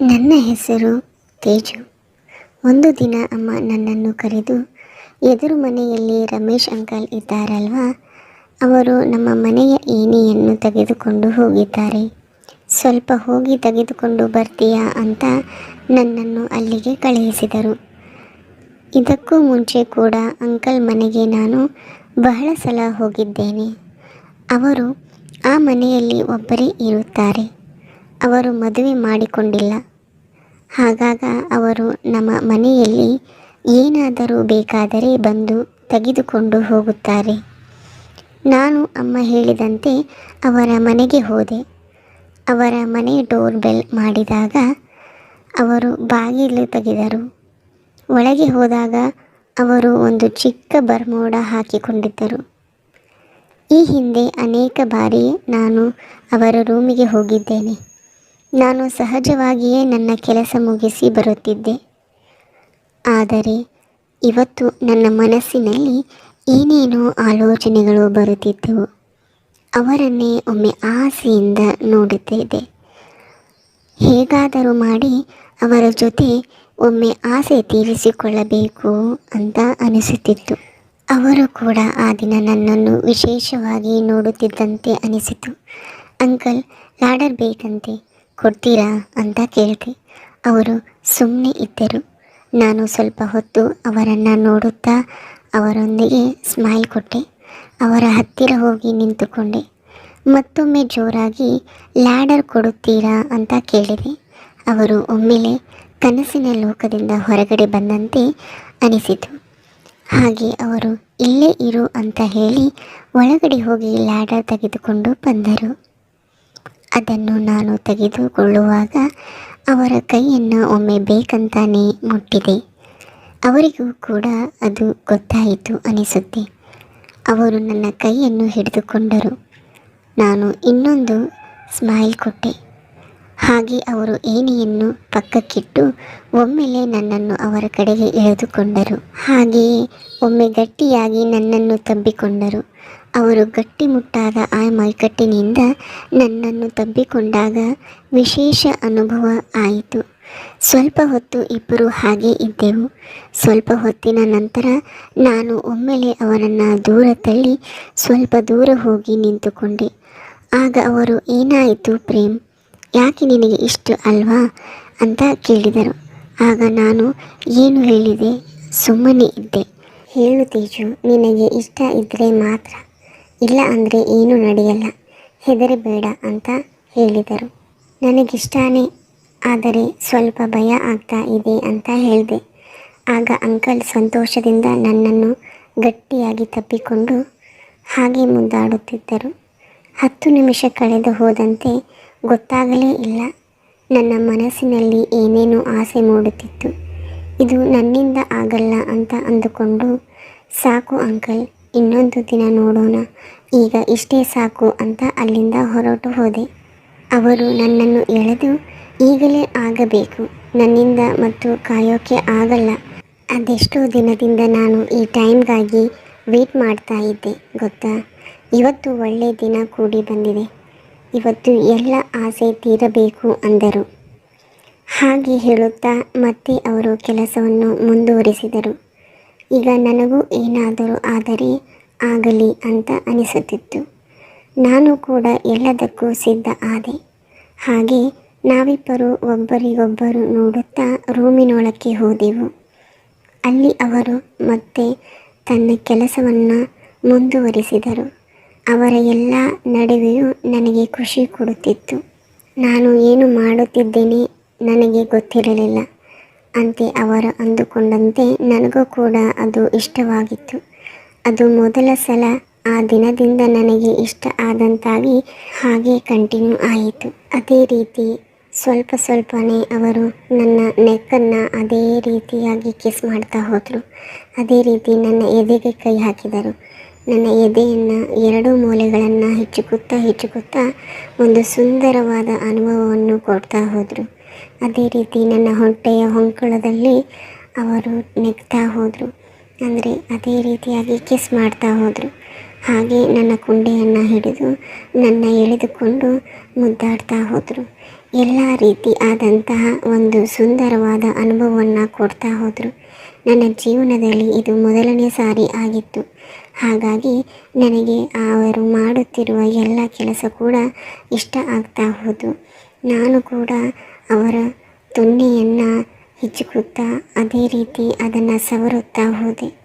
ನನ್ನ ಹೆಸರು ತೇಜು. ಒಂದು ದಿನ ಅಮ್ಮ ನನ್ನನ್ನು ಕರೆದು, ಎದುರು ಮನೆಯಲ್ಲಿ ರಮೇಶ್ ಅಂಕಲ್ ಇದ್ದಾರಲ್ವಾ, ಅವರು ನಮ್ಮ ಮನೆಯ ಏಣಿಯನ್ನು ತೆಗೆದುಕೊಂಡು ಹೋಗಿದ್ದಾರೆ. ಸ್ವಲ್ಪ ಹೋಗಿ ತೆಗೆದುಕೊಂಡು ಬರ್ತೀಯಾ ಅಂತ ನನ್ನನ್ನು ಅಲ್ಲಿಗೆ ಕಳುಹಿಸಿದರು. ಇದಕ್ಕೂ ಮುಂಚೆ ಕೂಡ ಅಂಕಲ್ ಮನೆಗೆ ನಾನು ಬಹಳ ಸಲ ಹೋಗಿದ್ದೇನೆ. ಅವರು ಆ ಮನೆಯಲ್ಲಿ ಒಬ್ಬರೇ ಇರುತ್ತಾರೆ. ಅವರು ಮದುವೆ ಮಾಡಿಕೊಂಡಿಲ್ಲ. ಹಾಗಾಗ ಅವರು ನಮ್ಮ ಮನೆಯಲ್ಲಿ ಏನಾದರೂ ಬೇಕಾದರೆ ಬಂದು ತೆಗೆದುಕೊಂಡು ಹೋಗುತ್ತಾರೆ. ನಾನು ಅಮ್ಮ ಹೇಳಿದಂತೆ ಅವರ ಮನೆಗೆ ಹೋದೆ. ಅವರ ಮನೆ ಡೋರ್ ಬೆಲ್ ಮಾಡಿದಾಗ ಅವರು ಬಾಗಿಲು ತೆಗೆದರು. ಒಳಗೆ ಹೋದಾಗ ಅವರು ಒಂದು ಚಿಕ್ಕ ಬರ್ಮೋಡ ಹಾಕಿಕೊಂಡಿದ್ದರು. ಈ ಹಿಂದೆ ಅನೇಕ ಬಾರಿ ನಾನು ಅವರ ರೂಮಿಗೆ ಹೋಗಿದ್ದೇನೆ. ನಾನು ಸಹಜವಾಗಿಯೇ ನನ್ನ ಕೆಲಸ ಮುಗಿಸಿ ಬರುತ್ತಿದ್ದೆ. ಆದರೆ ಇವತ್ತು ನನ್ನ ಮನಸ್ಸಿನಲ್ಲಿ ಏನೇನೋ ಆಲೋಚನೆಗಳು ಬರುತ್ತಿದ್ದವು. ಅವರನ್ನೇ ಒಮ್ಮೆ ಆಸೆಯಿಂದ ನೋಡುತ್ತಿದ್ದೆ. ಹೇಗಾದರೂ ಮಾಡಿ ಅವರ ಜೊತೆ ಒಮ್ಮೆ ಆಸೆ ತೀರಿಸಿಕೊಳ್ಳಬೇಕು ಅಂತ ಅನಿಸುತ್ತಿತ್ತು. ಅವರು ಕೂಡ ಆ ದಿನ ನನ್ನನ್ನು ವಿಶೇಷವಾಗಿ ನೋಡುತ್ತಿದ್ದಂತೆ ಅನಿಸಿತು. ಅಂಕಲ್, ಲಾಡರ್ ಬೇಕಂತೆ, ಕೊಡ್ತೀರಾ ಅಂತ ಕೇಳಿದೆ. ಅವರು ಸುಮ್ಮನೆ ಇದ್ದರು. ನಾನು ಸ್ವಲ್ಪ ಹೊತ್ತು ಅವರನ್ನು ನೋಡುತ್ತಾ ಅವರೊಂದಿಗೆ ಸ್ಮೈಲ್ ಕೊಟ್ಟೆ. ಅವರ ಹತ್ತಿರ ಹೋಗಿ ನಿಂತುಕೊಂಡೆ. ಮತ್ತೊಮ್ಮೆ ಜೋರಾಗಿ ಲ್ಯಾಡರ್ ಕೊಡುತ್ತೀರಾ ಅಂತ ಕೇಳಿದೆ. ಅವರು ಒಮ್ಮೆಲೆ ಕನಸಿನ ಲೋಕದಿಂದ ಹೊರಗಡೆ ಬಂದಂತೆ ಅನಿಸಿತು. ಹಾಗೆ ಅವರು ಇಲ್ಲೇ ಇರು ಅಂತ ಹೇಳಿ ಒಳಗಡೆ ಹೋಗಿ ಲ್ಯಾಡರ್ ತೆಗೆದುಕೊಂಡು ಬಂದರು. ಅದನ್ನು ನಾನು ತೆಗೆದುಕೊಳ್ಳುವಾಗ ಅವರ ಕೈಯನ್ನು ಒಮ್ಮೆ ಬೇಕಂತಾನೆ ಮುಟ್ಟಿದೆ. ಅವರಿಗೂ ಕೂಡ ಅದು ಗೊತ್ತಾಯಿತು ಅನಿಸುತ್ತೆ. ಅವರು ನನ್ನ ಕೈಯನ್ನು ಹಿಡಿದುಕೊಂಡರು. ನಾನು ಇನ್ನೊಂದು ಸ್ಮೈಲ್ ಕೊಟ್ಟೆ. ಹಾಗೆ ಅವರು ಏಣಿಯನ್ನು ಪಕ್ಕಕ್ಕಿಟ್ಟು ಒಮ್ಮೆಲೆ ನನ್ನನ್ನು ಅವರ ಕಡೆಗೆ ಎಳೆದುಕೊಂಡರು. ಹಾಗೆಯೇ ಒಮ್ಮೆ ಗಟ್ಟಿಯಾಗಿ ನನ್ನನ್ನು ತಬ್ಬಿಕೊಂಡರು. ಅವರು ಗಟ್ಟಿಮುಟ್ಟಾದ ಆ ಮೈಕಟ್ಟಿನಿಂದ ನನ್ನನ್ನು ತಬ್ಬಿಕೊಂಡಾಗ ವಿಶೇಷ ಅನುಭವ ಆಯಿತು. ಸ್ವಲ್ಪ ಹೊತ್ತು ಇಬ್ಬರು ಹಾಗೆ ಇದ್ದೆವು. ಸ್ವಲ್ಪ ಹೊತ್ತಿನ ನಂತರ ನಾನು ಒಮ್ಮೆಲೆ ಅವರನ್ನು ದೂರ ತಳ್ಳಿ ಸ್ವಲ್ಪ ದೂರ ಹೋಗಿ ನಿಂತುಕೊಂಡೆ. ಆಗ ಅವರು, ಏನಾಯಿತು ಪ್ರೇಮ್, ಯಾಕೆ ನಿನಗೆ ಇಷ್ಟ ಅಲ್ವಾ ಅಂತ ಕೇಳಿದರು. ಆಗ ನಾನು ಏನು ಹೇಳಿದೆ, ಸುಮ್ಮನೆ ಇದ್ದೆ. ಹೇಳು ತೇಜು, ನಿನಗೆ ಇಷ್ಟ ಇದ್ದರೆ ಮಾತ್ರ, ಇಲ್ಲ ಅಂದರೆ ಏನೂ ನಡೆಯಲ್ಲ, ಹೆದರಬೇಡ ಅಂತ ಹೇಳಿದರು. ನನಗಿಷ್ಟನೇ, ಆದರೆ ಸ್ವಲ್ಪ ಭಯ ಆಗ್ತಾ ಇದೆ ಅಂತ ಹೇಳಿದೆ. ಆಗ ಅಂಕಲ್ ಸಂತೋಷದಿಂದ ನನ್ನನ್ನು ಗಟ್ಟಿಯಾಗಿ ತಬ್ಬಿಕೊಂಡು ಹಾಗೆ ಮುದ್ದಾಡುತ್ತಿದ್ದರು. 10 ನಿಮಿಷ ಕಳೆದು ಹೋದಂತೆ ಗೊತ್ತಾಗಲೇ ಇಲ್ಲ. ನನ್ನ ಮನಸ್ಸಿನಲ್ಲಿ ಏನೇನೋ ಆಸೆ ಮೂಡುತ್ತಿತ್ತು. ಇದು ನನ್ನಿಂದ ಆಗಲ್ಲ ಅಂತ ಅಂದುಕೊಂಡು, ಸಾಕು ಅಂಕಲ್, ಇನ್ನೊಂದು ದಿನ ನೋಡೋಣ, ಈಗ ಇಷ್ಟೇ ಸಾಕು ಅಂತ ಅಲ್ಲಿಂದ ಹೊರಟು ಹೋದೆ. ಅವರು ನನ್ನನ್ನು ಎಳೆದು, ಈಗಲೇ ಆಗಬೇಕು, ನನ್ನಿಂದ ಮತ್ತು ಕಾಯೋಕ್ಕೆ ಆಗಲ್ಲ. ಅದೆಷ್ಟೋ ದಿನದಿಂದ ನಾನು ಈ ಟೈಮ್ಗಾಗಿ ವೇಟ್ ಮಾಡ್ತಾ ಇದ್ದೆ ಗೊತ್ತಾ. ಇವತ್ತು ಒಳ್ಳೆ ದಿನ ಕೂಡಿ ಬಂದಿದೆ. ಇವತ್ತು ಎಲ್ಲ ಆಸೆ ತೀರಬೇಕು ಅಂದರು. ಹಾಗೆ ಹೇಳುತ್ತಾ ಮತ್ತೆ ಅವರು ಕೆಲಸವನ್ನು ಮುಂದುವರಿಸಿದರು. ಈಗ ನನಗೂ ಏನಾದರೂ ಆದರೆ ಆಗಲಿ ಅಂತ ಅನಿಸುತ್ತಿತ್ತು. ನಾನು ಕೂಡ ಎಲ್ಲದಕ್ಕೂ ಸಿದ್ಧ ಆದೆ. ಹಾಗೆ ನಾವಿಬ್ಬರು ಒಬ್ಬರಿಗೊಬ್ಬರು ನೋಡುತ್ತಾ ರೂಮಿನೊಳಕ್ಕೆ ಹೋದೆವು. ಅಲ್ಲಿ ಅವರು ಮತ್ತೆ ತನ್ನ ಕೆಲಸವನ್ನು ಮುಂದುವರಿಸಿದರು. ಅವರ ಎಲ್ಲ ನಡುವೆಯೂ ನನಗೆ ಖುಷಿ ಕೊಡುತ್ತಿತ್ತು. ನಾನು ಏನು ಮಾಡುತ್ತಿದ್ದೇನೆ ನನಗೆ ಗೊತ್ತಿರಲಿಲ್ಲ. ಅಂತೆ ಅವರು ಅಂದುಕೊಂಡಂತೆ ನನಗೂ ಕೂಡ ಅದು ಇಷ್ಟವಾಗಿತ್ತು. ಅದು ಮೊದಲ ಸಲ. ಆ ದಿನದಿಂದ ನನಗೆ ಇಷ್ಟ ಆದಂತಾಗಿ ಹಾಗೆ ಕಂಟಿನ್ಯೂ ಆಯಿತು. ಅದೇ ರೀತಿ ಸ್ವಲ್ಪ ಸ್ವಲ್ಪನೇ ಅವರು ನನ್ನ ನೆಕ್ಕನ್ನು ಅದೇ ರೀತಿಯಾಗಿ ಕಿಸ್ ಮಾಡ್ತಾ ಹೋದರು. ಅದೇ ರೀತಿ ನನ್ನ ಎದೆಗೆ ಕೈ ಹಾಕಿದರು. ನನ್ನ ಎದೆಯನ್ನು 2 ಮೂಲೆಗಳನ್ನು ಹೆಚ್ಚುಕುತ್ತಾ ಒಂದು ಸುಂದರವಾದ ಅನುಭವವನ್ನು ಕೊಡ್ತಾ ಹೋದರು. ಅದೇ ರೀತಿ ನನ್ನ ಹೊಟ್ಟೆಯ ಹೊಂಕಳದಲ್ಲಿ ಅವರು ನೆಗ್ತಾ ಹೋದರು. ಅಂದರೆ ಅದೇ ರೀತಿಯಾಗಿ ಕಿಸ್ ಮಾಡ್ತಾ ಹೋದರು. ಹಾಗೆ ನನ್ನ ಕುಂಡೆಯನ್ನು ಹಿಡಿದು ನನ್ನ ಎಳೆದುಕೊಂಡು ಮುದ್ದಾಡ್ತಾ ಹೋದರು. ಎಲ್ಲ ರೀತಿ ಆದಂತಹ ಒಂದು ಸುಂದರವಾದ ಅನುಭವವನ್ನು ಕೊಡ್ತಾ ಹೋದರು. ನನ್ನ ಜೀವನದಲ್ಲಿ ಇದು ಮೊದಲನೇ ಸಾರಿ ಆಗಿತ್ತು. ಹಾಗಾಗಿ ನನಗೆ ಅವರು ಮಾಡುತ್ತಿರುವ ಎಲ್ಲ ಕೆಲಸ ಕೂಡ ಇಷ್ಟ ಆಗ್ತಾ ಹೋದು. ನಾನು ಕೂಡ ಅವರ ತೊನ್ನೆಯನ್ನು ಹಿಚ್ಚುಕುತ್ತಾ ಅದೇ ರೀತಿ ಅದನ್ನು ಸವರುತ್ತಾ ಹೋದೆ.